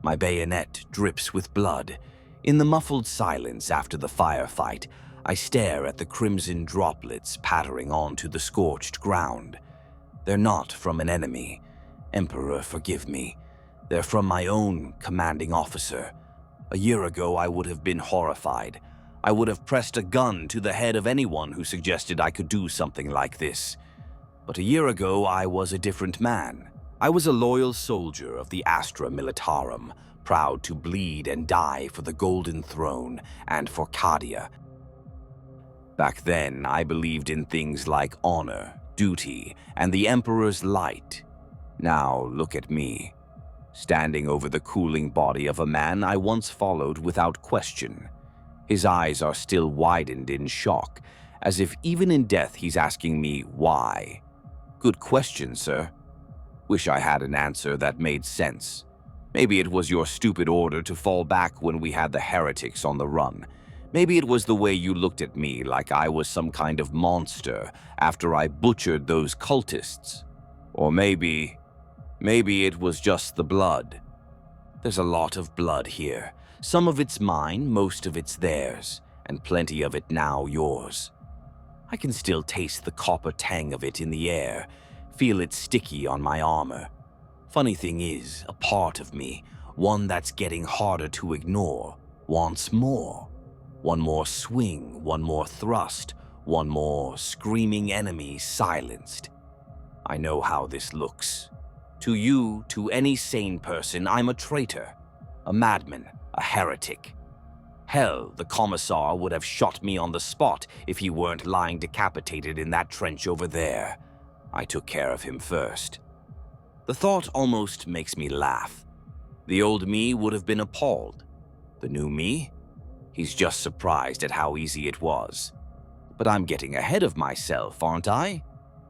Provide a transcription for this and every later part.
My bayonet drips with blood. In the muffled silence after the firefight, I stare at the crimson droplets pattering onto the scorched ground. They're not from an enemy. Emperor, forgive me. They're from my own commanding officer. A year ago, I would have been horrified. I would have pressed a gun to the head of anyone who suggested I could do something like this. But a year ago, I was a different man. I was a loyal soldier of the Astra Militarum, proud to bleed and die for the Golden Throne and for Cadia. Back then, I believed in things like honor, duty, and the Emperor's light. Now, look at me, standing over the cooling body of a man I once followed without question. His eyes are still widened in shock, as if even in death he's asking me why. Good question, sir. Wish I had an answer that made sense. Maybe it was your stupid order to fall back when we had the heretics on the run. Maybe it was the way you looked at me like I was some kind of monster after I butchered those cultists. Or maybe it was just the blood. There's a lot of blood here. Some of it's mine, most of it's theirs, and plenty of it now yours. I can still taste the copper tang of it in the air, feel it sticky on my armor. Funny thing is, a part of me, one that's getting harder to ignore, wants more. One more swing, one more thrust, one more screaming enemy silenced. I know how this looks. To you, to any sane person, I'm a traitor, a madman, a heretic. Hell, the commissar would have shot me on the spot if he weren't lying decapitated in that trench over there. I took care of him first. The thought almost makes me laugh. The old me would have been appalled. The new me? He's just surprised at how easy it was. But I'm getting ahead of myself, aren't I?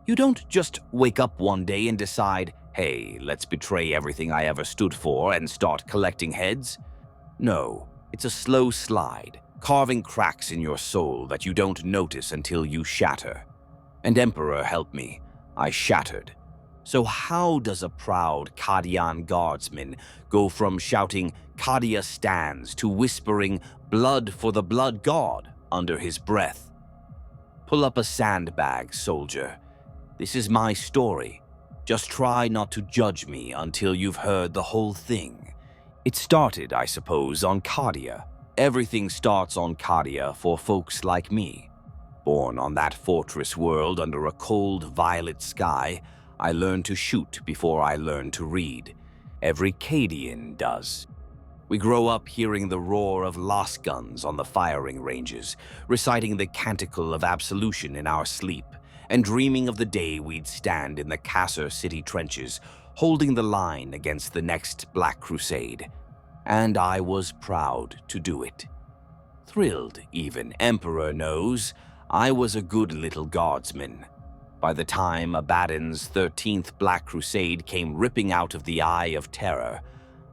You don't just wake up one day and decide, hey, let's betray everything I ever stood for and start collecting heads. No, it's a slow slide, carving cracks in your soul that you don't notice until you shatter. And Emperor, help me, I shattered. So how does a proud Cadian guardsman go from shouting Cadia stands to whispering blood for the blood god under his breath? Pull up a sandbag, soldier. This is my story. Just try not to judge me until you've heard the whole thing. It started, I suppose, on Cadia. Everything starts on Cadia for folks like me. Born on that fortress world under a cold violet sky, I learned to shoot before I learned to read. Every Cadian does. We grow up hearing the roar of lost guns on the firing ranges, reciting the canticle of absolution in our sleep, and dreaming of the day we'd stand in the Kasser city trenches, holding the line against the next Black Crusade. And I was proud to do it. Thrilled, even, Emperor knows, I was a good little guardsman. By the time Abaddon's 13th Black Crusade came ripping out of the Eye of Terror,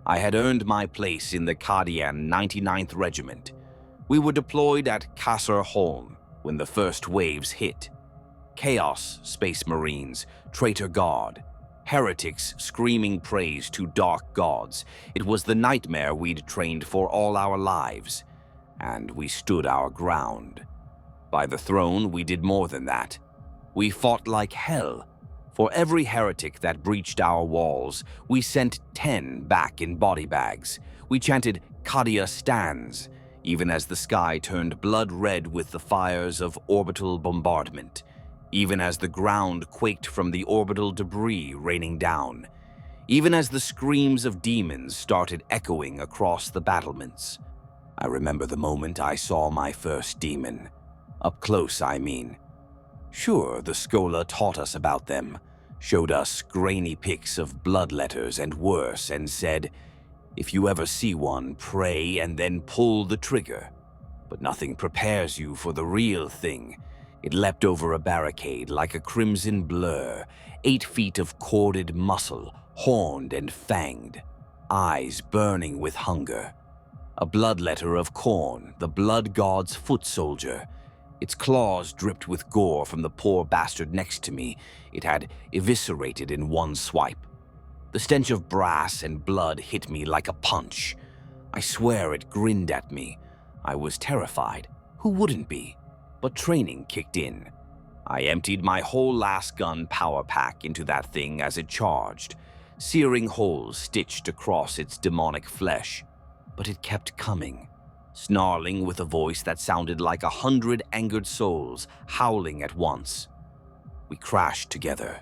I had earned my place in the Cadian 99th Regiment. We were deployed at Khorne when the first waves hit. Chaos Space Marines, Traitor Guard, heretics screaming praise to dark gods. It was the nightmare we'd trained for all our lives, and we stood our ground. By the throne, we did more than that. We fought like hell. For every heretic that breached our walls, we sent 10 back in body bags. We chanted Cadia stands, even as the sky turned blood red with the fires of orbital bombardment, even as the ground quaked from the orbital debris raining down, even as the screams of demons started echoing across the battlements. I remember the moment I saw my first demon. Up close, I mean. Sure, the Schola taught us about them, showed us grainy pics of blood letters and worse, and said, if you ever see one, pray and then pull the trigger. But nothing prepares you for the real thing. It leapt over a barricade like a crimson blur, 8 feet of corded muscle, horned and fanged, eyes burning with hunger. A bloodletter of Khorne, the blood god's foot soldier. Its claws dripped with gore from the poor bastard next to me. It had eviscerated in one swipe. The stench of brass and blood hit me like a punch. I swear it grinned at me. I was terrified. Who wouldn't be? But training kicked in. I emptied my whole last gun power pack into that thing as it charged, searing holes stitched across its demonic flesh. But it kept coming, snarling with a voice that sounded like 100 angered souls howling at once. We crashed together.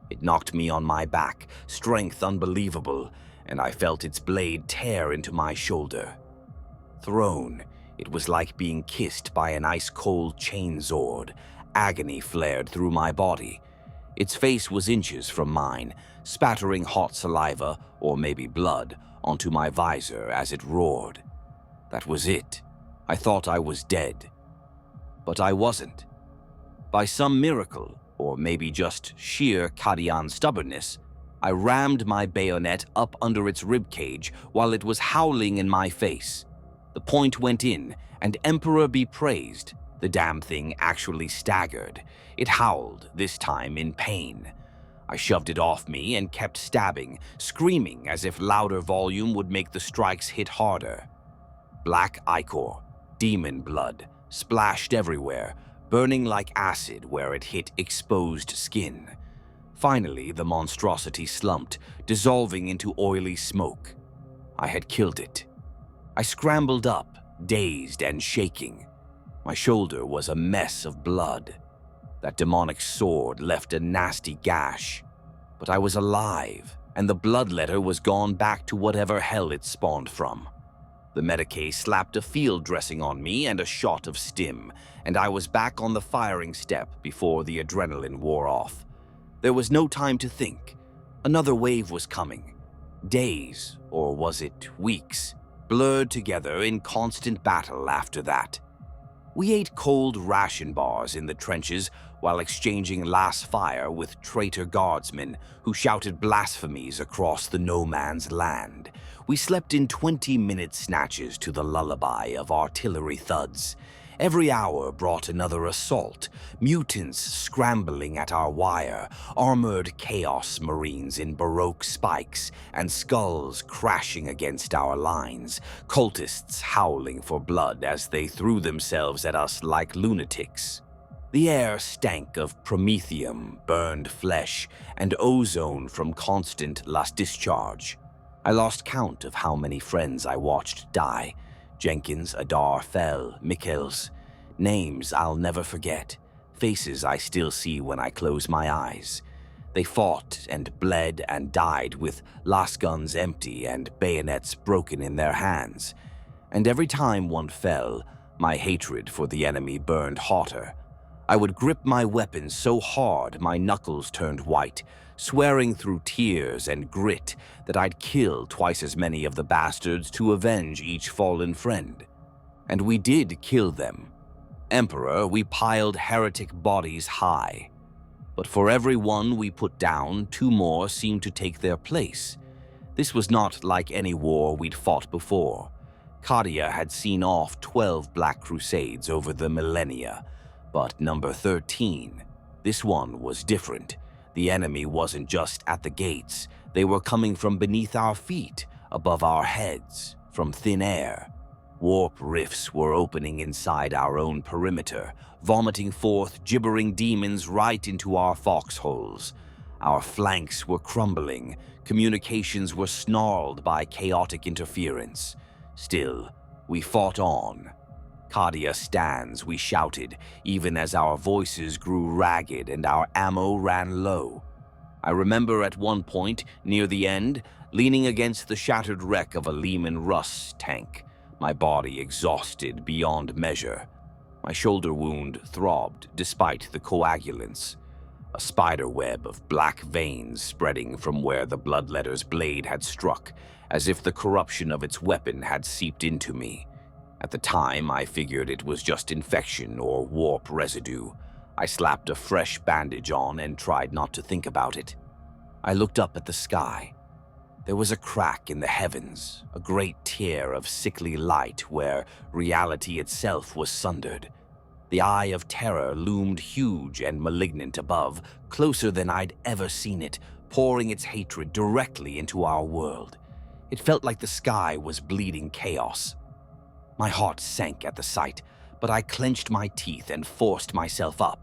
It knocked me on my back, strength unbelievable, and I felt its blade tear into my shoulder. Thrown, it was like being kissed by an ice-cold chainzord. Agony flared through my body. Its face was inches from mine, spattering hot saliva, or maybe blood, onto my visor as it roared. That was it. I thought I was dead. But I wasn't. By some miracle, or maybe just sheer Cadian stubbornness, I rammed my bayonet up under its ribcage while it was howling in my face. The point went in, and Emperor be praised, the damn thing actually staggered. It howled, this time in pain. I shoved it off me and kept stabbing, screaming as if louder volume would make the strikes hit harder. Black ichor, demon blood, splashed everywhere, burning like acid where it hit exposed skin. Finally, the monstrosity slumped, dissolving into oily smoke. I had killed it. I scrambled up, dazed and shaking. My shoulder was a mess of blood. That demonic sword left a nasty gash. But I was alive, and the bloodletter was gone back to whatever hell it spawned from. The Medicae slapped a field dressing on me and a shot of stim, and I was back on the firing step before the adrenaline wore off. There was no time to think. Another wave was coming. Days, or was it weeks, blurred together in constant battle after that. We ate cold ration bars in the trenches while exchanging last fire with traitor guardsmen who shouted blasphemies across the no man's land. We slept in 20-minute snatches to the lullaby of artillery thuds. Every hour brought another assault, mutants scrambling at our wire, armored chaos marines in baroque spikes, and skulls crashing against our lines, cultists howling for blood as they threw themselves at us like lunatics. The air stank of promethium, burned flesh, and ozone from constant last discharge. I lost count of how many friends I watched die. Jenkins, Adar, Fell, Mikkels. Names I'll never forget. Faces I still see when I close my eyes. They fought and bled and died with las guns empty and bayonets broken in their hands. And every time one fell, my hatred for the enemy burned hotter. I would grip my weapon so hard my knuckles turned white, swearing through tears and grit that I'd kill twice as many of the bastards to avenge each fallen friend. And we did kill them. Emperor, we piled heretic bodies high. But for every one we put down, 2 more seemed to take their place. This was not like any war we'd fought before. Cadia had seen off 12 Black Crusades over the millennia, but number 13, this one was different. The enemy wasn't just at the gates. They were coming from beneath our feet, above our heads, from thin air. Warp rifts were opening inside our own perimeter, vomiting forth gibbering demons right into our foxholes. Our flanks were crumbling. Communications were snarled by chaotic interference. Still, we fought on. Cadia stands, we shouted, even as our voices grew ragged and our ammo ran low. I remember at one point, near the end, leaning against the shattered wreck of a Lehman Russ tank, my body exhausted beyond measure. My shoulder wound throbbed despite the coagulants. A spider web of black veins spreading from where the bloodletter's blade had struck, as if the corruption of its weapon had seeped into me. At the time, I figured it was just infection or warp residue. I slapped a fresh bandage on and tried not to think about it. I looked up at the sky. There was a crack in the heavens, a great tear of sickly light where reality itself was sundered. The eye of terror loomed huge and malignant above, closer than I'd ever seen it, pouring its hatred directly into our world. It felt like the sky was bleeding chaos. My heart sank at the sight, but I clenched my teeth and forced myself up.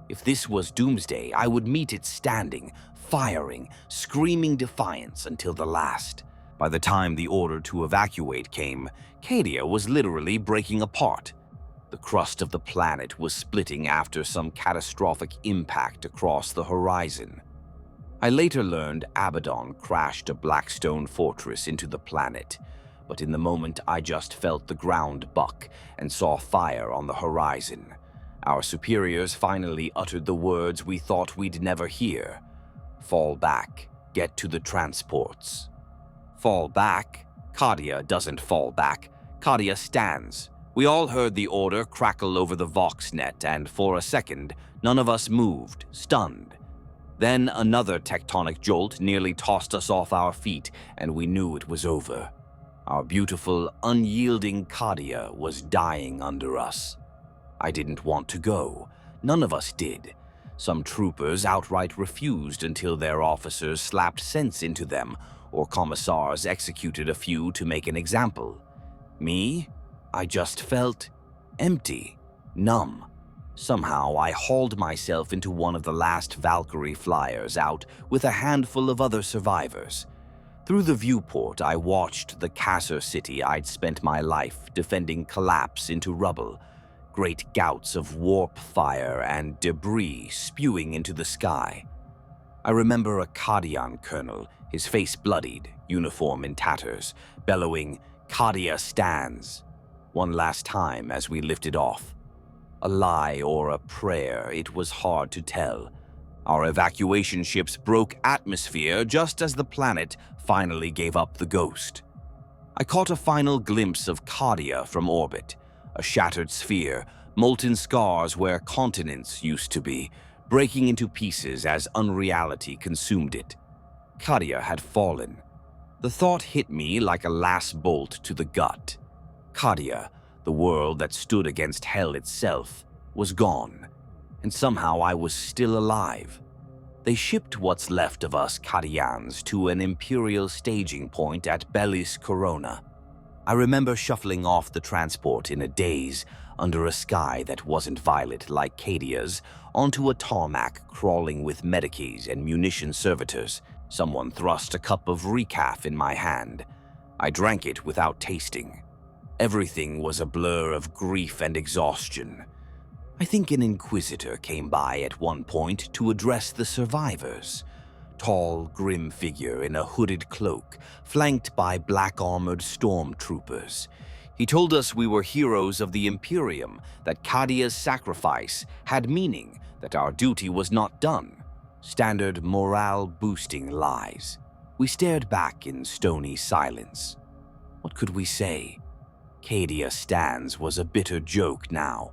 If this was doomsday, I would meet it standing, firing, screaming defiance until the last. By the time the order to evacuate came, Cadia was literally breaking apart. The crust of the planet was splitting after some catastrophic impact across the horizon. I later learned Abaddon crashed a blackstone fortress into the planet, but in the moment I just felt the ground buck and saw fire on the horizon. Our superiors finally uttered the words we thought we'd never hear. Fall back, get to the transports. Fall back? Cadia doesn't fall back. Cadia stands. We all heard the order crackle over the Voxnet, and for a second, none of us moved, stunned. Then another tectonic jolt nearly tossed us off our feet, and we knew it was over. Our beautiful, unyielding Cadia was dying under us. I didn't want to go. None of us did. Some troopers outright refused until their officers slapped sense into them, or commissars executed a few to make an example. Me? I just felt empty, numb. Somehow, I hauled myself into one of the last Valkyrie flyers out with a handful of other survivors. Through the viewport, I watched the Kasser city I'd spent my life defending collapse into rubble, great gouts of warp fire and debris spewing into the sky. I remember a Cadian colonel, his face bloodied, uniform in tatters, bellowing, "Cadia stands," one last time as we lifted off. A lie or a prayer, it was hard to tell. Our evacuation ships broke atmosphere just as the planet finally gave up the ghost. I caught a final glimpse of Cadia from orbit, a shattered sphere, molten scars where continents used to be, breaking into pieces as unreality consumed it. Cadia had fallen. The thought hit me like a last bolt to the gut. Cadia, the world that stood against hell itself, was gone, and somehow I was still alive. They shipped what's left of us Cadians to an imperial staging point at Bellis Corona. I remember shuffling off the transport in a daze under a sky that wasn't violet like Cadia's, onto a tarmac crawling with medikis and munition servitors. Someone thrust a cup of recaf in my hand. I drank it without tasting. Everything was a blur of grief and exhaustion. I think an inquisitor came by at one point to address the survivors. Tall, grim figure in a hooded cloak, flanked by black-armored stormtroopers. He told us we were heroes of the Imperium, that Cadia's sacrifice had meaning, that our duty was not done. Standard morale-boosting lies. We stared back in stony silence. What could we say? Cadia stands was a bitter joke now.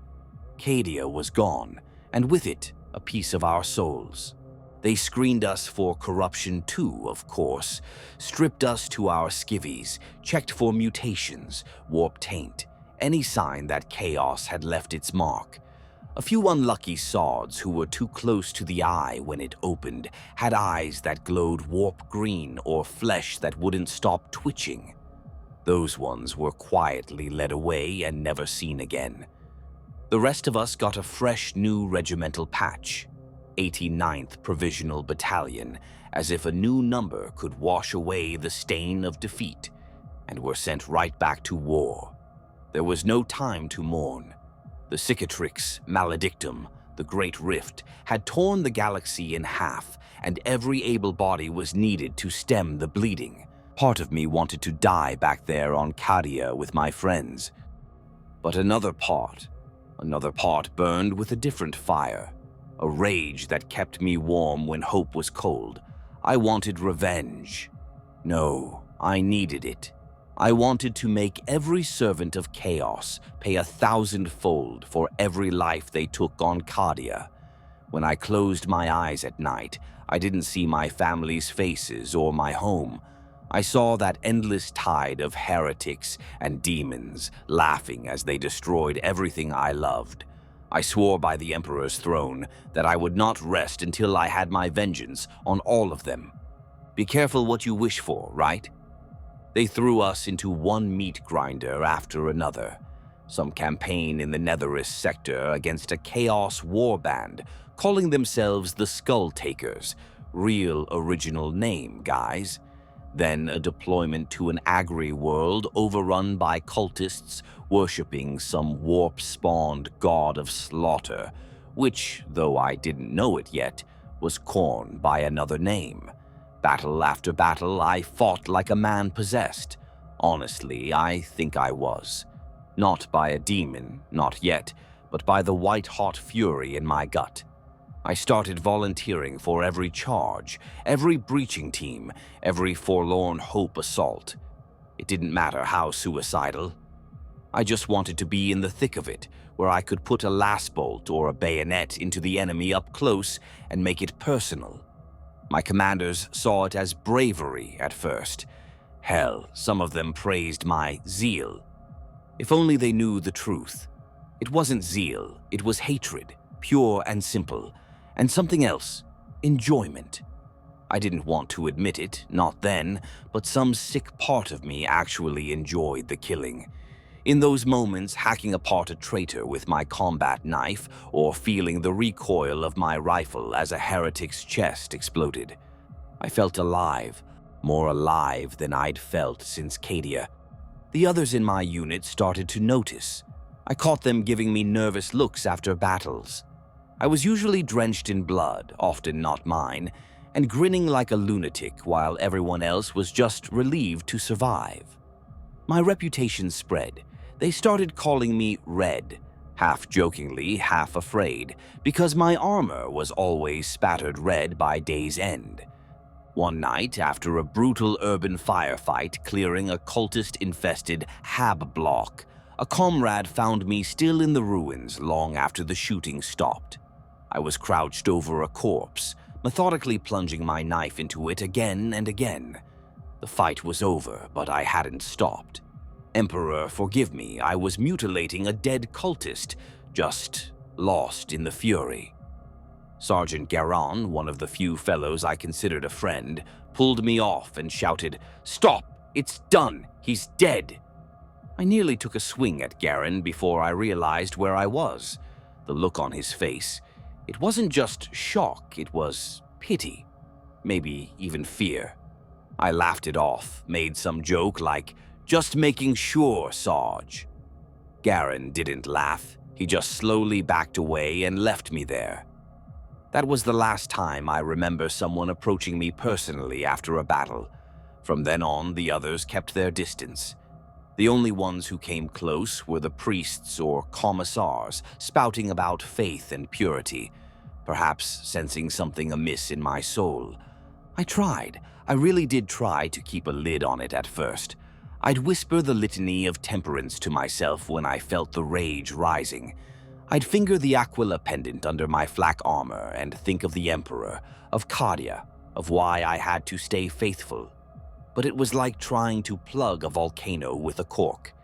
Cadia was gone, and with it, a piece of our souls. They screened us for corruption too, of course, stripped us to our skivvies, checked for mutations, warp taint, any sign that chaos had left its mark. A few unlucky sods who were too close to the eye when it opened had eyes that glowed warp green or flesh that wouldn't stop twitching. Those ones were quietly led away and never seen again. The rest of us got a fresh new regimental patch, 89th Provisional Battalion, as if a new number could wash away the stain of defeat, and were sent right back to war. There was no time to mourn. The cicatrix maledictum, the Great Rift, had torn the galaxy in half, and every able body was needed to stem the bleeding. Part of me wanted to die back there on Cadia with my friends. But another part burned with a different fire, a rage that kept me warm when hope was cold. I wanted revenge. No, I needed it. I wanted to make every servant of chaos pay 1,000-fold for every life they took on Cadia. When I closed my eyes at night, I didn't see my family's faces or my home. I saw that endless tide of heretics and demons laughing as they destroyed everything I loved. I swore by the Emperor's throne that I would not rest until I had my vengeance on all of them. Be careful what you wish for, right? They threw us into one meat grinder after another. Some campaign in the Netherist sector against a chaos warband, calling themselves the Skull Takers. Real original name, guys. Then a deployment to an agri-world overrun by cultists worshipping some warp-spawned god of slaughter, which, though I didn't know it yet, was Khorne by another name. Battle after battle, I fought like a man possessed. Honestly, I think I was. Not by a demon, not yet, but by the white-hot fury in my gut. I started volunteering for every charge, every breaching team, every forlorn hope assault. It didn't matter how suicidal. I just wanted to be in the thick of it, where I could put a last bolt or a bayonet into the enemy up close and make it personal. My commanders saw it as bravery at first. Hell, some of them praised my zeal. If only they knew the truth. It wasn't zeal, it was hatred, pure and simple. And something else, enjoyment. I didn't want to admit it, not then, but some sick part of me actually enjoyed the killing. In those moments, hacking apart a traitor with my combat knife or feeling the recoil of my rifle as a heretic's chest exploded. I felt alive, more alive than I'd felt since Cadia. The others in my unit started to notice. I caught them giving me nervous looks after battles. I was usually drenched in blood, often not mine, and grinning like a lunatic while everyone else was just relieved to survive. My reputation spread. They started calling me Red, half jokingly, half afraid, because my armor was always spattered red by day's end. One night, after a brutal urban firefight clearing a cultist-infested hab block, a comrade found me still in the ruins long after the shooting stopped. I was crouched over a corpse, methodically plunging my knife into it again and again. The fight was over, but I hadn't stopped. Emperor, forgive me, I was mutilating a dead cultist, just lost in the fury. Sergeant Garon, one of the few fellows I considered a friend, pulled me off and shouted, "Stop! It's done! He's dead!" I nearly took a swing at Garon before I realized where I was. The look on his face. It wasn't just shock, it was pity. Maybe even fear. I laughed it off, made some joke like, "Just making sure, Sarge." Garon didn't laugh. He just slowly backed away and left me there. That was the last time I remember someone approaching me personally after a battle. From then on, the others kept their distance. The only ones who came close were the priests or commissars, spouting about faith and purity, perhaps sensing something amiss in my soul. I really did try to keep a lid on it at first. I'd whisper the litany of temperance to myself when I felt the rage rising. I'd finger the Aquila pendant under my flak armor and think of the Emperor, of Kadia, of why I had to stay faithful. But it was like trying to plug a volcano with a cork.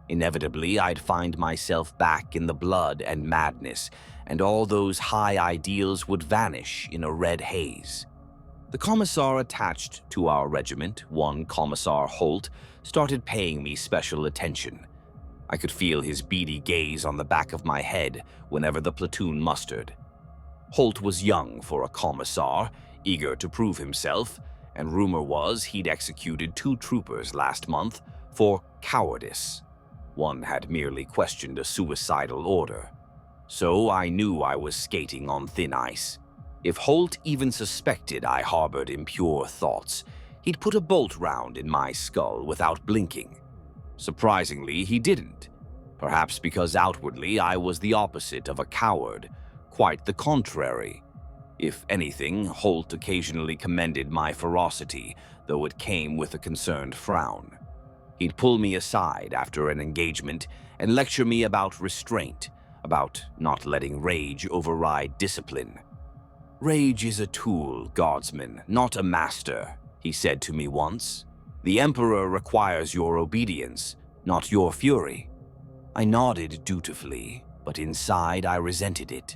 Inevitably, I'd find myself back in the blood and madness, and all those high ideals would vanish in a red haze. The commissar attached to our regiment, one Commissar Holt, started paying me special attention. I could feel his beady gaze on the back of my head whenever the platoon mustered. Holt was young for a commissar, eager to prove himself, and rumor was he'd executed 2 troopers last month for cowardice. One had merely questioned a suicidal order. So I knew I was skating on thin ice. If Holt even suspected I harbored impure thoughts, he'd put a bolt round in my skull without blinking. Surprisingly, he didn't. Perhaps because outwardly I was the opposite of a coward, quite the contrary. If anything, Holt occasionally commended my ferocity, though it came with a concerned frown. He'd pull me aside after an engagement and lecture me about restraint, about not letting rage override discipline. "Rage is a tool, guardsman, not a master," he said to me once. "The Emperor requires your obedience, not your fury." I nodded dutifully, but inside I resented it.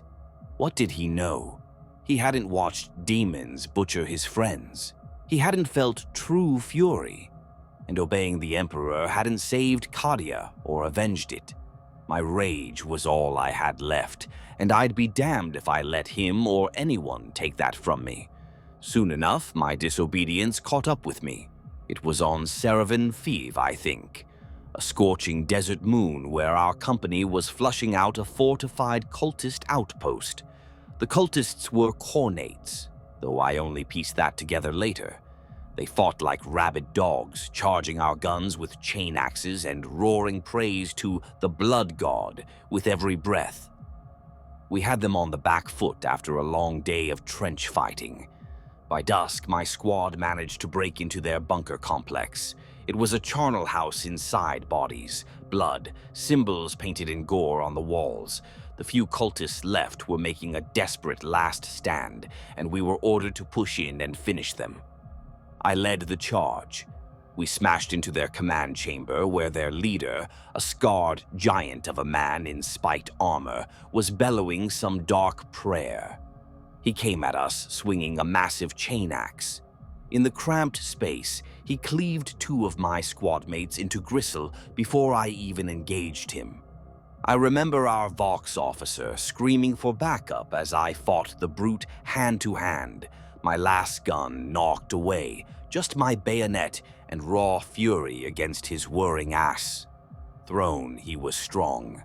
What did he know? He hadn't watched demons butcher his friends. He hadn't felt true fury, and obeying the Emperor hadn't saved Cadia or avenged it. My rage was all I had left, and I'd be damned if I let him or anyone take that from me. Soon enough, my disobedience caught up with me. It was on Seravan Five, I think, a scorching desert moon where our company was flushing out a fortified cultist outpost. The cultists were Khornates, though I only pieced that together later. They fought like rabid dogs, charging our guns with chain axes and roaring praise to the blood god with every breath. We had them on the back foot after a long day of trench fighting. By dusk, my squad managed to break into their bunker complex. It was a charnel house inside bodies, blood, symbols painted in gore on the walls. The few cultists left were making a desperate last stand, and we were ordered to push in and finish them. I led the charge. We smashed into their command chamber where their leader, a scarred giant of a man in spiked armor, was bellowing some dark prayer. He came at us swinging a massive chain axe. In the cramped space, he cleaved two of my squad mates into gristle before I even engaged him. I remember our Vox officer screaming for backup as I fought the brute hand to hand. My last gun knocked away, just my bayonet and raw fury against his whirring ass. Thrown, he was strong.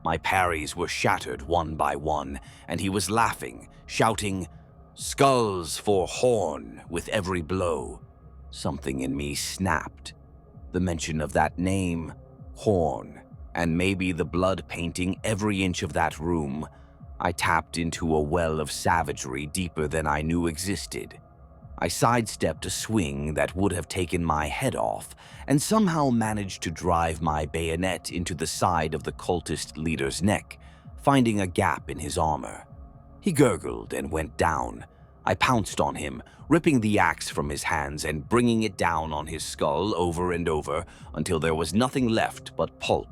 My parries were shattered one by one, and he was laughing, shouting, "Skulls for Khorne," with every blow. Something in me snapped. The mention of that name, Khorne, and maybe the blood painting every inch of that room, I tapped into a well of savagery deeper than I knew existed. I sidestepped a swing that would have taken my head off, and somehow managed to drive my bayonet into the side of the cultist leader's neck, finding a gap in his armor. He gurgled and went down. I pounced on him, ripping the axe from his hands and bringing it down on his skull over and over until there was nothing left but pulp.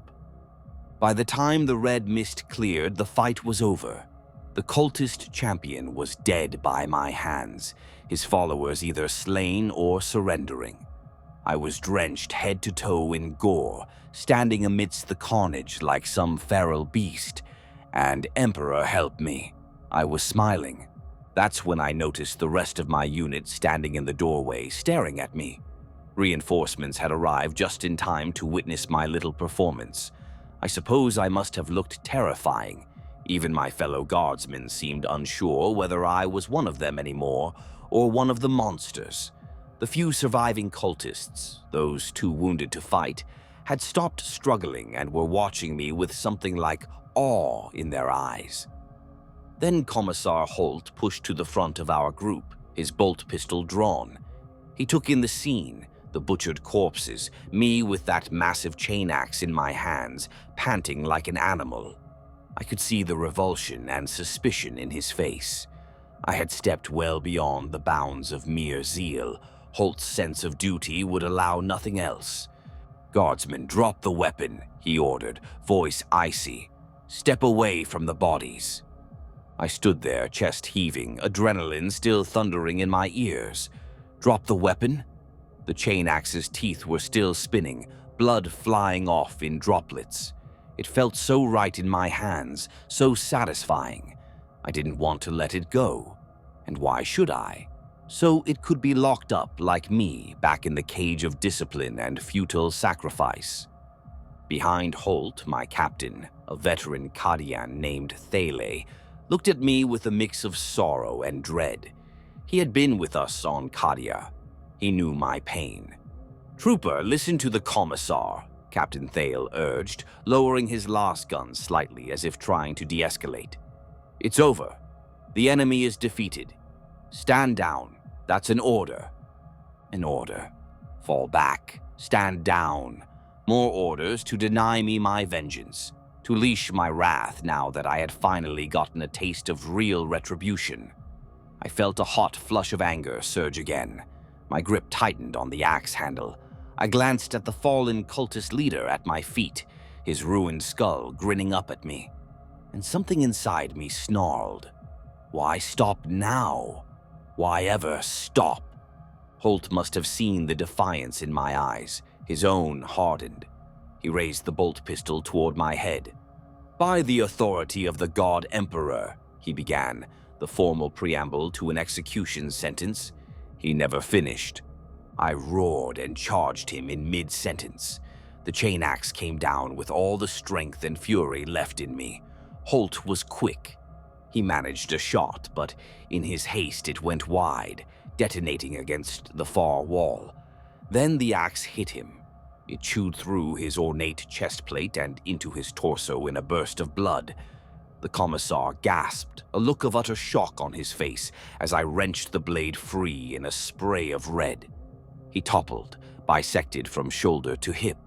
By the time the red mist cleared, the fight was over. The cultist champion was dead by my hands, his followers either slain or surrendering. I was drenched head to toe in gore, standing amidst the carnage like some feral beast, and Emperor help me. I was smiling. That's when I noticed the rest of my unit standing in the doorway, staring at me. Reinforcements had arrived just in time to witness my little performance. I suppose I must have looked terrifying. Even my fellow guardsmen seemed unsure whether I was one of them anymore or one of the monsters. The few surviving cultists, those too wounded to fight, had stopped struggling and were watching me with something like awe in their eyes. Then Commissar Holt pushed to the front of our group, his bolt pistol drawn. He took in the scene, the butchered corpses, me with that massive chain axe in my hands, panting like an animal. I could see the revulsion and suspicion in his face. I had stepped well beyond the bounds of mere zeal. Holt's sense of duty would allow nothing else. "Guardsman, drop the weapon," he ordered, voice icy. "Step away from the bodies." I stood there, chest heaving, adrenaline still thundering in my ears. Drop the weapon? The chain axe's teeth were still spinning, blood flying off in droplets. It felt so right in my hands, so satisfying. I didn't want to let it go. And why should I? So it could be locked up like me back in the cage of discipline and futile sacrifice. Behind Holt, my captain, a veteran Cadian named Thale, looked at me with a mix of sorrow and dread. He had been with us on Cadia. He knew my pain. "Trooper, listen to the Commissar," Captain Thale urged, lowering his last gun slightly as if trying to de-escalate. "It's over. The enemy is defeated. Stand down. That's an order." An order. Fall back. Stand down. More orders to deny me my vengeance, to leash my wrath now that I had finally gotten a taste of real retribution. I felt a hot flush of anger surge again. My grip tightened on the axe handle. I glanced at the fallen cultist leader at my feet, his ruined skull grinning up at me. and something inside me snarled. Why stop now? Why ever stop? Holt must have seen the defiance in my eyes. His own hardened. He raised the bolt pistol toward my head. "By the authority of the God Emperor," he began, the formal preamble to an execution sentence. He never finished. I roared and charged him in mid-sentence. The chain axe came down with all the strength and fury left in me. Holt was quick. He managed a shot, but in his haste it went wide, detonating against the far wall. Then the axe hit him. It chewed through his ornate chestplate and into his torso in a burst of blood. The commissar gasped, a look of utter shock on his face as I wrenched the blade free in a spray of red. He toppled, bisected from shoulder to hip.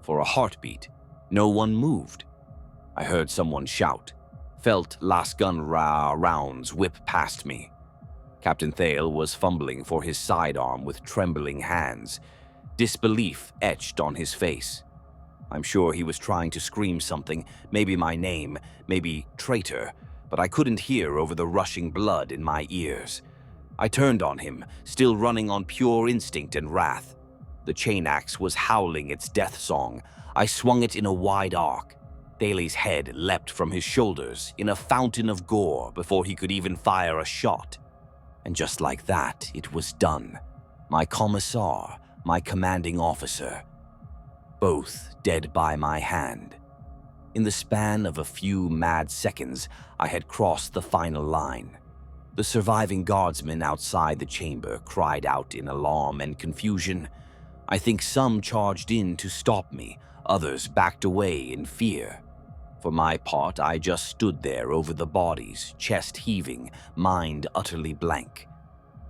For a heartbeat, no one moved. I heard someone shout, felt las gun rounds whip past me. Captain Thale was fumbling for his sidearm with trembling hands, disbelief etched on his face. I'm sure he was trying to scream something, maybe my name, maybe traitor, but I couldn't hear over the rushing blood in my ears. I turned on him, still running on pure instinct and wrath. The chain axe was howling its death song. I swung it in a wide arc. Daly's head leapt from his shoulders in a fountain of gore before he could even fire a shot. And just like that, it was done. My commissar, my commanding officer, both dead by my hand. In the span of a few mad seconds, I had crossed the final line. The surviving guardsmen outside the chamber cried out in alarm and confusion. I think some charged in to stop me, others backed away in fear. For my part, I just stood there over the bodies, chest heaving, mind utterly blank.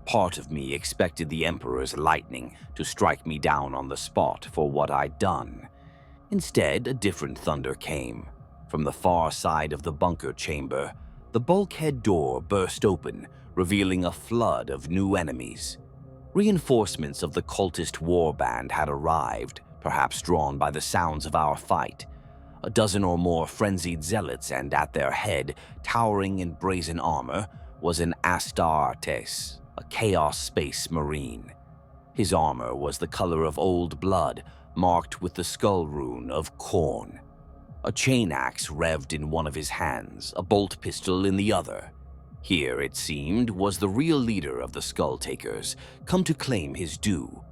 Part of me expected the Emperor's lightning to strike me down on the spot for what I'd done. Instead, a different thunder came. From the far side of the bunker chamber, the bulkhead door burst open, revealing a flood of new enemies. Reinforcements of the cultist warband had arrived, perhaps drawn by the sounds of our fight. A dozen or more frenzied zealots, and at their head, towering in brazen armor, was an Astartes, a Chaos Space Marine. His armor was the color of old blood, marked with the skull rune of Khorne. A chain axe revved in one of his hands, a bolt pistol in the other. Here, it seemed, was the real leader of the Skull-Takers, come to claim his due.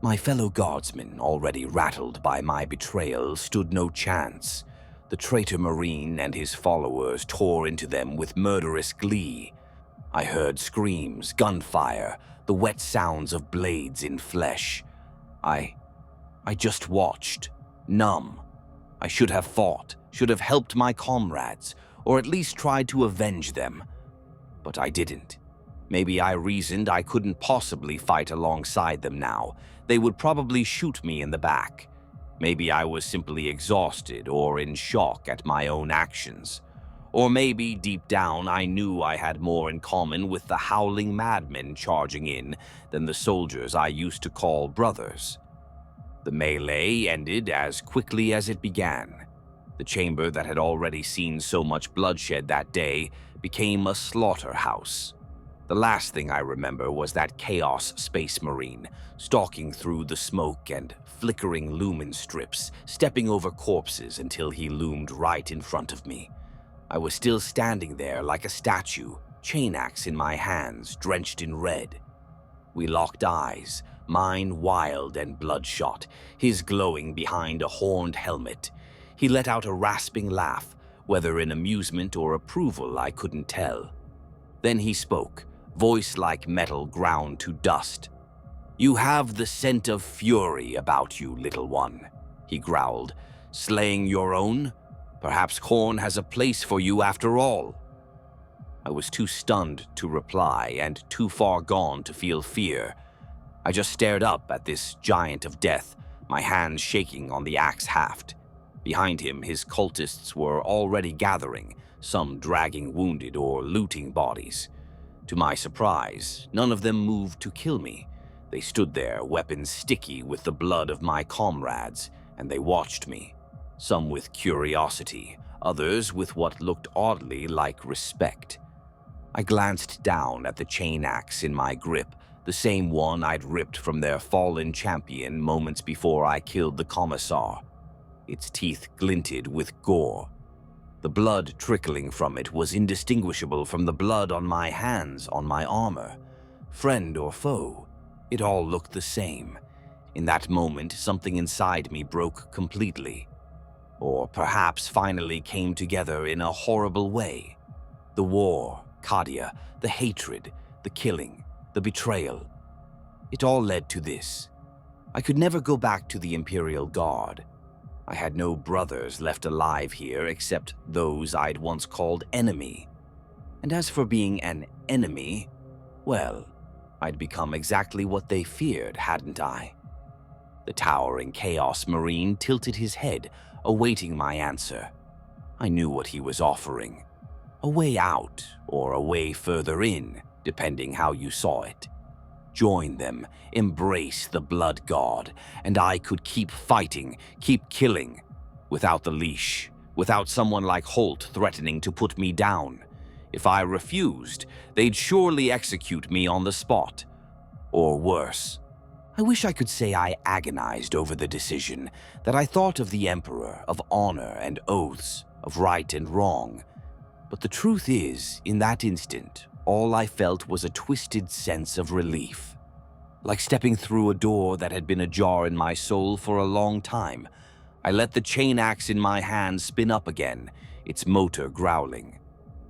My fellow guardsmen, already rattled by my betrayal, stood no chance. The traitor Marine and his followers tore into them with murderous glee. I heard screams, gunfire, the wet sounds of blades in flesh. I just watched, numb. I should have fought, should have helped my comrades, or at least tried to avenge them. But I didn't. Maybe I reasoned I couldn't possibly fight alongside them now. They would probably shoot me in the back. Maybe I was simply exhausted or in shock at my own actions. Or maybe deep down I knew I had more in common with the howling madmen charging in than the soldiers I used to call brothers. The melee ended as quickly as it began. The chamber that had already seen so much bloodshed that day became a slaughterhouse. The last thing I remember was that Chaos Space Marine, stalking through the smoke and flickering lumen strips, stepping over corpses until he loomed right in front of me. I was still standing there like a statue, chain axe in my hands, drenched in red. We locked eyes, mine wild and bloodshot, his glowing behind a horned helmet. He let out a rasping laugh, whether in amusement or approval I couldn't tell. Then he spoke, voice like metal ground to dust. "You have the scent of fury about you, little one," he growled. "Slaying your own? Perhaps Khorne has a place for you after all." I was too stunned to reply and too far gone to feel fear. I just stared up at this giant of death, my hands shaking on the axe haft. Behind him, his cultists were already gathering, some dragging wounded or looting bodies. To my surprise, none of them moved to kill me. They stood there, weapons sticky with the blood of my comrades, and they watched me. Some with curiosity, others with what looked oddly like respect. I glanced down at the chain axe in my grip, the same one I'd ripped from their fallen champion moments before I killed the commissar. Its teeth glinted with gore. The blood trickling from it was indistinguishable from the blood on my hands, on my armor. Friend or foe, it all looked the same. In that moment, something inside me broke completely. Or perhaps finally came together in a horrible way. The war, Kadia, the hatred, the killing, the betrayal. It all led to this. I could never go back to the Imperial Guard. I had no brothers left alive here except those I'd once called enemy. And as for being an enemy, well, I'd become exactly what they feared, hadn't I? The towering Chaos Marine tilted his head, awaiting my answer. I knew what he was offering. A way out, or a way further in, depending how you saw it. Join them, embrace the Blood God, and I could keep fighting, keep killing, without the leash, without someone like Holt threatening to put me down. If I refused, they'd surely execute me on the spot. Or worse. I wish I could say I agonized over the decision, that I thought of the Emperor, of honor and oaths, of right and wrong. But the truth is, in that instant, all I felt was a twisted sense of relief. Like stepping through a door that had been ajar in my soul for a long time, I let the chain axe in my hand spin up again, its motor growling.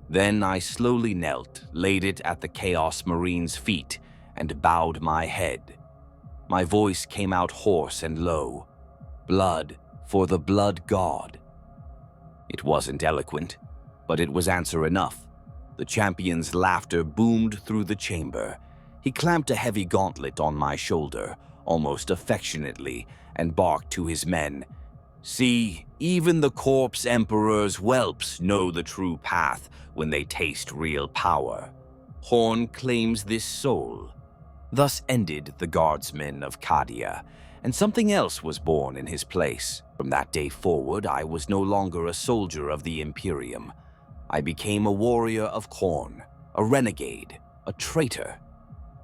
Then I slowly knelt, laid it at the Chaos Marine's feet, and bowed my head. My voice came out hoarse and low. Blood for the Blood God. It wasn't eloquent, but it was answer enough. The champion's laughter boomed through the chamber. He clamped a heavy gauntlet on my shoulder, almost affectionately, and barked to his men. See, even the corpse emperor's whelps know the true path when they taste real power. Khorne claims this soul. Thus ended the guardsman of Cadia, and something else was born in his place. From that day forward, I was no longer a soldier of the Imperium. I became a warrior of Khorne, a renegade, a traitor.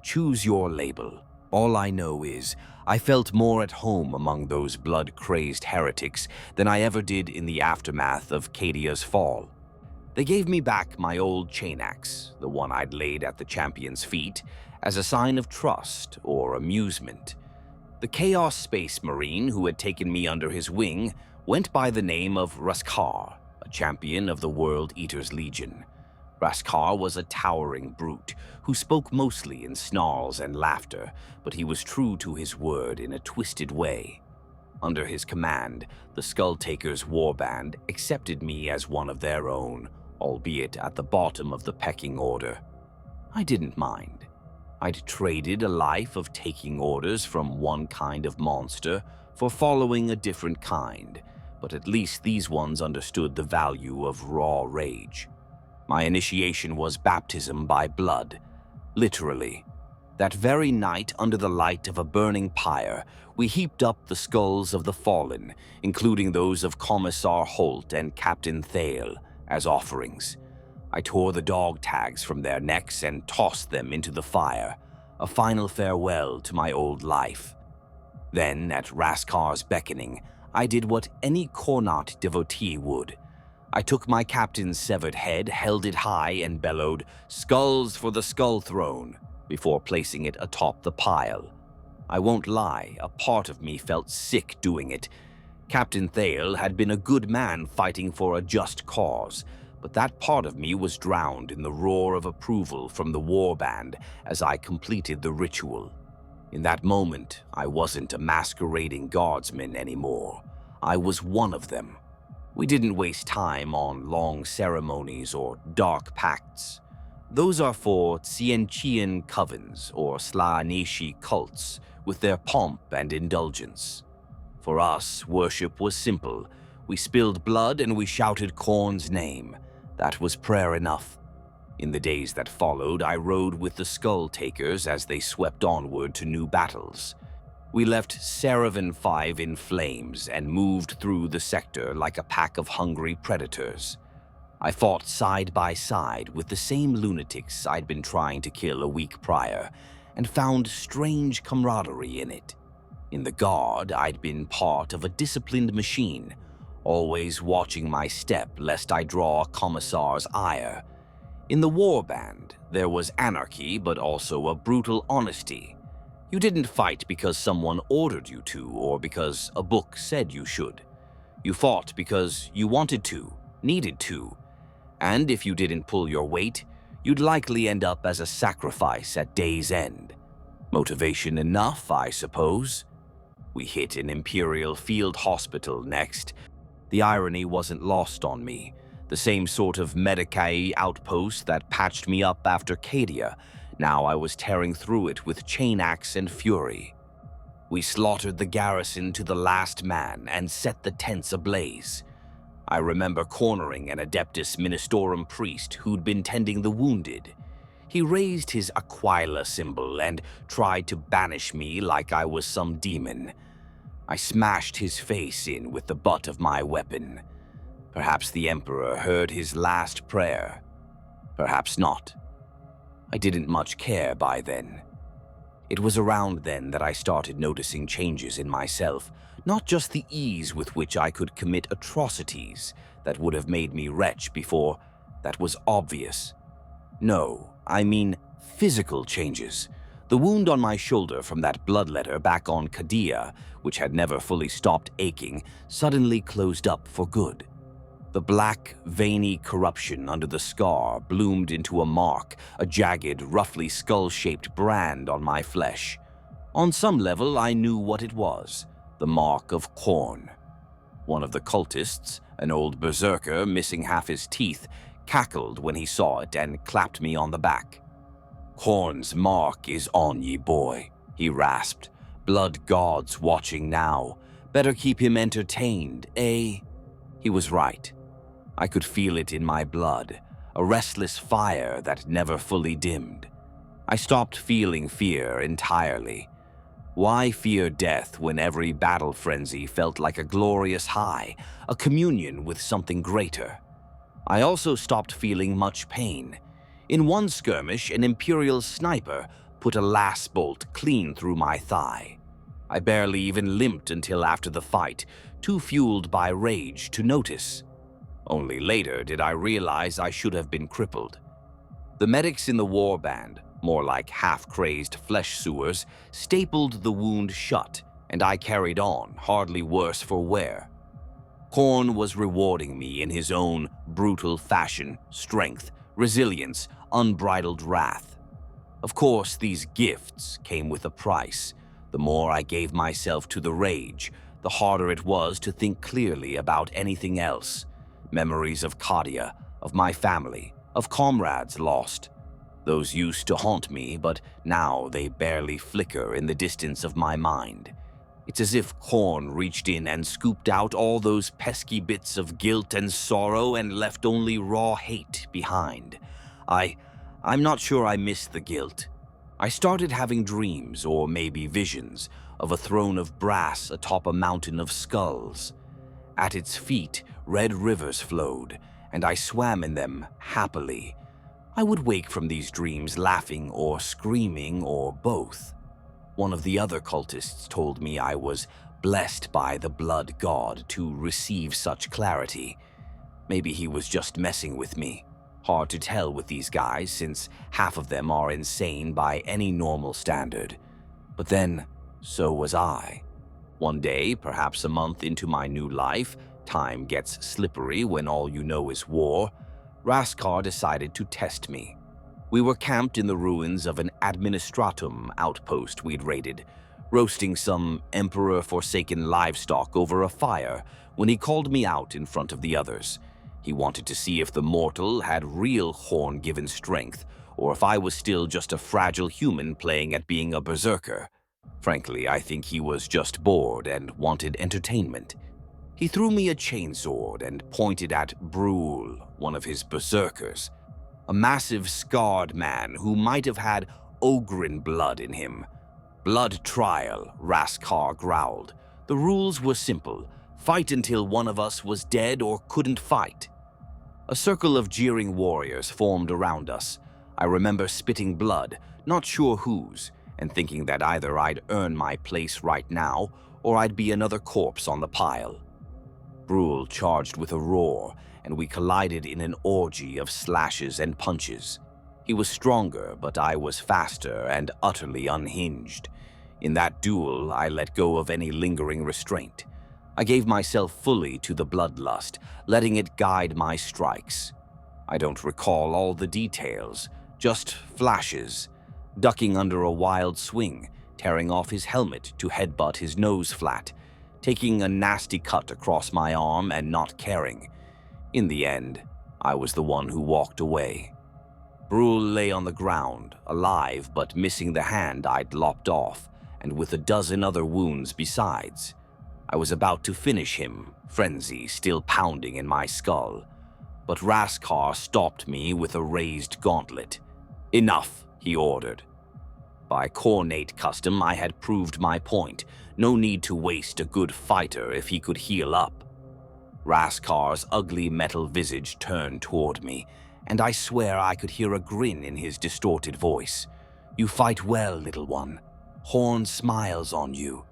Choose your label. All I know is, I felt more at home among those blood-crazed heretics than I ever did in the aftermath of Cadia's fall. They gave me back my old chain axe, the one I'd laid at the champion's feet, as a sign of trust or amusement. The Chaos Space Marine who had taken me under his wing went by the name of Raskar, a champion of the World Eater's Legion. Raskar was a towering brute who spoke mostly in snarls and laughter, but he was true to his word in a twisted way. Under his command, the Skulltakers warband accepted me as one of their own, albeit at the bottom of the pecking order. I didn't mind. I'd traded a life of taking orders from one kind of monster for following a different kind, but at least these ones understood the value of raw rage. My initiation was baptism by blood, literally. That very night, under the light of a burning pyre, we heaped up the skulls of the fallen, including those of Commissar Holt and Captain Thale, as offerings. I tore the dog tags from their necks and tossed them into the fire, a final farewell to my old life. Then, at Raskar's beckoning, I did what any Khornat devotee would. I took my captain's severed head, held it high, and bellowed, "Skulls for the Skull Throne," before placing it atop the pile. I won't lie, a part of me felt sick doing it. Captain Thale had been a good man fighting for a just cause, but that part of me was drowned in the roar of approval from the warband as I completed the ritual. In that moment, I wasn't a masquerading guardsman anymore. I was one of them. We didn't waste time on long ceremonies or dark pacts. Those are for Tsienchian covens or Slaneshi cults with their pomp and indulgence. For us, worship was simple. We spilled blood and we shouted Khorne's name. That was prayer enough. In the days that followed, I rode with the Skulltakers as they swept onward to new battles. We left Saravan 5 in flames and moved through the sector like a pack of hungry predators. I fought side by side with the same lunatics I'd been trying to kill a week prior, and found strange camaraderie in it. In the Guard, I'd been part of a disciplined machine, always watching my step lest I draw a commissar's ire. In the Warband, there was anarchy but also a brutal honesty. You didn't fight because someone ordered you to or because a book said you should. You fought because you wanted to, needed to, and if you didn't pull your weight, you'd likely end up as a sacrifice at day's end. Motivation enough, I suppose. We hit an Imperial field hospital next. The irony wasn't lost on me. The same sort of Medicae outpost that patched me up after Cadia. Now I was tearing through it with chain axe and fury. We slaughtered the garrison to the last man and set the tents ablaze. I remember cornering an Adeptus Ministorum priest who'd been tending the wounded. He raised his Aquila symbol and tried to banish me like I was some demon. I smashed his face in with the butt of my weapon. Perhaps the Emperor heard his last prayer. Perhaps not. I didn't much care by then. It was around then that I started noticing changes in myself, not just the ease with which I could commit atrocities that would have made me wretch before. That was obvious. No, I mean physical changes. The wound on my shoulder from that bloodletter back on Kadia, which had never fully stopped aching, suddenly closed up for good. The black, veiny corruption under the scar bloomed into a mark, a jagged, roughly skull-shaped brand on my flesh. On some level, I knew what it was, the mark of Khorne. One of the cultists, an old berserker missing half his teeth, cackled when he saw it and clapped me on the back. "Khorne's mark is on ye, boy," he rasped. "Blood gods watching now. Better keep him entertained, eh?" He was right. I could feel it in my blood, a restless fire that never fully dimmed. I stopped feeling fear entirely. Why fear death when every battle frenzy felt like a glorious high, a communion with something greater? I also stopped feeling much pain. In one skirmish, an Imperial sniper put a lass bolt clean through my thigh. I barely even limped until after the fight, too fueled by rage to notice. Only later did I realize I should have been crippled. The medics in the warband, more like half-crazed flesh sewers, stapled the wound shut, and I carried on, hardly worse for wear. Khorne was rewarding me in his own brutal fashion, strength, resilience, unbridled wrath. Of course, these gifts came with a price. The more I gave myself to the rage, the harder it was to think clearly about anything else. Memories of Cadia, of my family, of comrades lost. Those used to haunt me, but now they barely flicker in the distance of my mind. It's as if Khorne reached in and scooped out all those pesky bits of guilt and sorrow and left only raw hate behind. I'm not sure I missed the guilt. I started having dreams, or maybe visions, of a throne of brass atop a mountain of skulls. At its feet, red rivers flowed, and I swam in them happily. I would wake from these dreams laughing or screaming or both. One of the other cultists told me I was blessed by the blood god to receive such clarity. Maybe he was just messing with me. Hard to tell with these guys, since half of them are insane by any normal standard. But then, so was I. One day, perhaps a month into my new life, time gets slippery when all you know is war, Raskar decided to test me. We were camped in the ruins of an administratum outpost we'd raided, roasting some Emperor-forsaken livestock over a fire when he called me out in front of the others. He wanted to see if the mortal had real Khorne-given strength, or if I was still just a fragile human playing at being a berserker. Frankly, I think he was just bored and wanted entertainment. He threw me a chainsword and pointed at Brule, one of his berserkers, a massive scarred man who might have had Ogren blood in him. Blood trial, Raskar growled. The rules were simple. Fight until one of us was dead or couldn't fight. A circle of jeering warriors formed around us. I remember spitting blood, not sure whose, and thinking that either I'd earn my place right now or I'd be another corpse on the pile. Brule charged with a roar, and we collided in an orgy of slashes and punches. He was stronger, but I was faster and utterly unhinged. In that duel, I let go of any lingering restraint. I gave myself fully to the bloodlust, letting it guide my strikes. I don't recall all the details, just flashes. Ducking under a wild swing, tearing off his helmet to headbutt his nose flat, taking a nasty cut across my arm and not caring. In the end, I was the one who walked away. Brule lay on the ground, alive but missing the hand I'd lopped off, and with a dozen other wounds besides. I was about to finish him, frenzy still pounding in my skull. But Raskar stopped me with a raised gauntlet. "Enough," he ordered. By Khornate custom, I had proved my point. No need to waste a good fighter if he could heal up. Raskar's ugly metal visage turned toward me, and I swear I could hear a grin in his distorted voice. "You fight well, little one. Khorne smiles on you."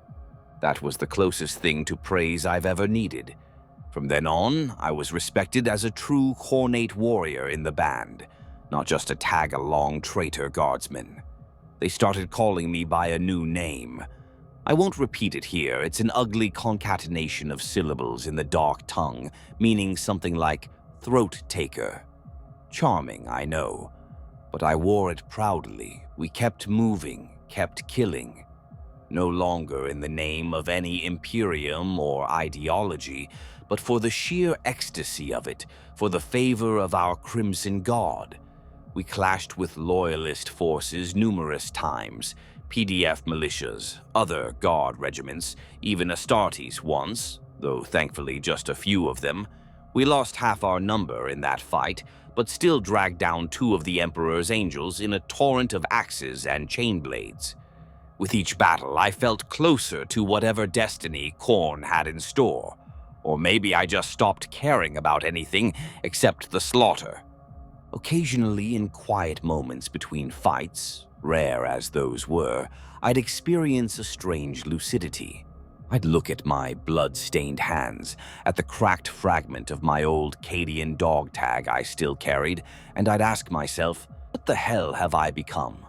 That was the closest thing to praise I've ever needed. From then on, I was respected as a true Khornate warrior in the band, not just a tag-along traitor guardsman. They started calling me by a new name. I won't repeat it here. It's an ugly concatenation of syllables in the dark tongue, meaning something like throat taker. Charming, I know, but I wore it proudly. We kept moving, kept killing. No longer in the name of any imperium or ideology, but for the sheer ecstasy of it, for the favor of our crimson god. We clashed with loyalist forces numerous times, PDF militias, other guard regiments, even Astartes once, though thankfully just a few of them. We lost half our number in that fight, but still dragged down 2 of the Emperor's angels in a torrent of axes and chain blades. With each battle, I felt closer to whatever destiny Khorne had in store. Or maybe I just stopped caring about anything except the slaughter. Occasionally, in quiet moments between fights, rare as those were, I'd experience a strange lucidity. I'd look at my blood-stained hands, at the cracked fragment of my old Cadian dog tag I still carried, and I'd ask myself, what the hell have I become?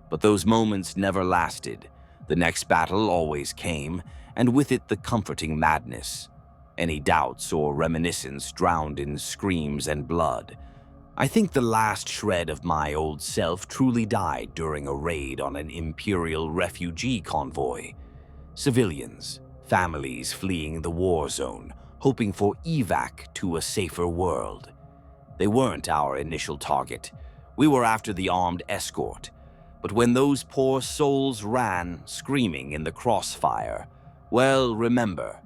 But those moments never lasted. The next battle always came, and with it the comforting madness. Any doubts or reminiscence drowned in screams and blood. I think the last shred of my old self truly died during a raid on an Imperial refugee convoy. Civilians, families fleeing the war zone, hoping for evac to a safer world. They weren't our initial target. We were after the armed escort. But when those poor souls ran, screaming in the crossfire, well, remember,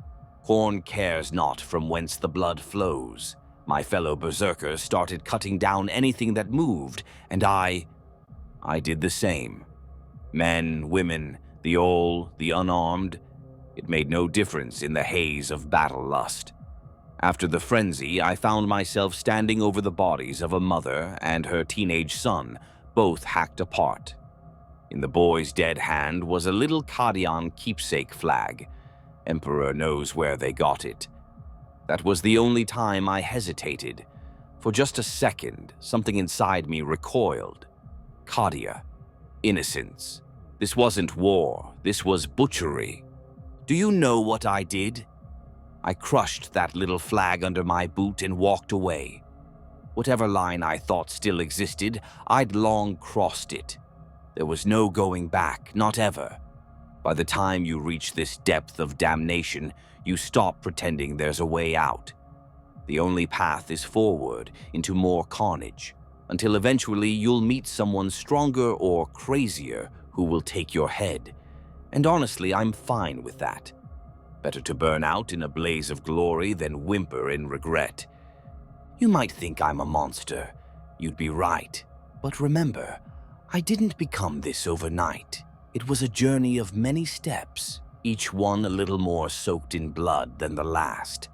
Khorne cares not from whence the blood flows. My fellow berserkers started cutting down anything that moved, and I did the same. Men, women, the old, the unarmed, it made no difference in the haze of battle lust. After the frenzy, I found myself standing over the bodies of a mother and her teenage son, both hacked apart. In the boy's dead hand was a little Cadian keepsake flag. Emperor knows where they got it. That was the only time I hesitated. For just a second, something inside me recoiled. Cadia. Innocence. This wasn't war. This was butchery. Do you know what I did? I crushed that little flag under my boot and walked away. Whatever line I thought still existed, I'd long crossed it. There was no going back, not ever. By the time you reach this depth of damnation, you stop pretending there's a way out. The only path is forward into more carnage, until eventually you'll meet someone stronger or crazier who will take your head. And honestly, I'm fine with that. Better to burn out in a blaze of glory than whimper in regret. You might think I'm a monster. You'd be right. But remember, I didn't become this overnight. It was a journey of many steps, each one a little more soaked in blood than the last.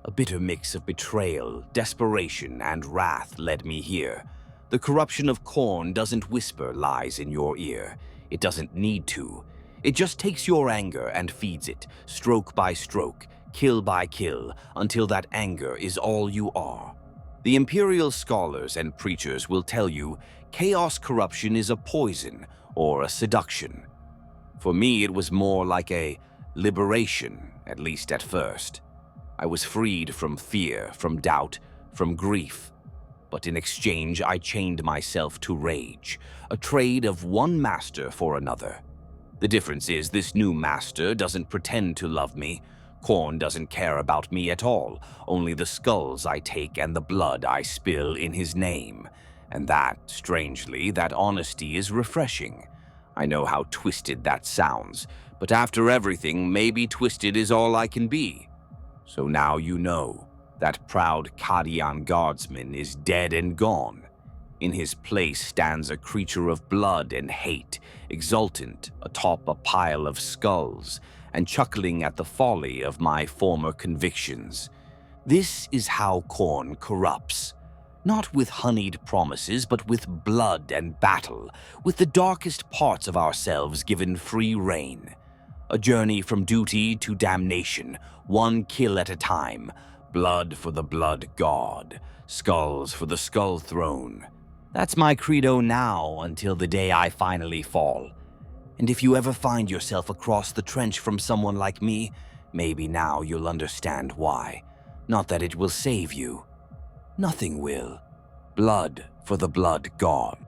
A bitter mix of betrayal, desperation, and wrath led me here. The corruption of Khorne doesn't whisper lies in your ear. It doesn't need to. It just takes your anger and feeds it, stroke by stroke, kill by kill, until that anger is all you are. The Imperial scholars and preachers will tell you chaos corruption is a poison or a seduction. For me, it was more like a liberation, at least at first. I was freed from fear, from doubt, from grief. But in exchange, I chained myself to rage, a trade of one master for another. The difference is this new master doesn't pretend to love me. Khorne doesn't care about me at all, only the skulls I take and the blood I spill in his name. And that, strangely, that honesty is refreshing. I know how twisted that sounds, but after everything, maybe twisted is all I can be. So now you know, that proud Cadian guardsman is dead and gone. In his place stands a creature of blood and hate, exultant atop a pile of skulls, and chuckling at the folly of my former convictions. This is how Khorne corrupts. Not with honeyed promises, but with blood and battle, with the darkest parts of ourselves given free rein. A journey from duty to damnation, one kill at a time. Blood for the blood god, skulls for the skull throne. That's my credo now until the day I finally fall. And if you ever find yourself across the trench from someone like me, maybe now you'll understand why. Not that it will save you. Nothing will. Blood for the blood god.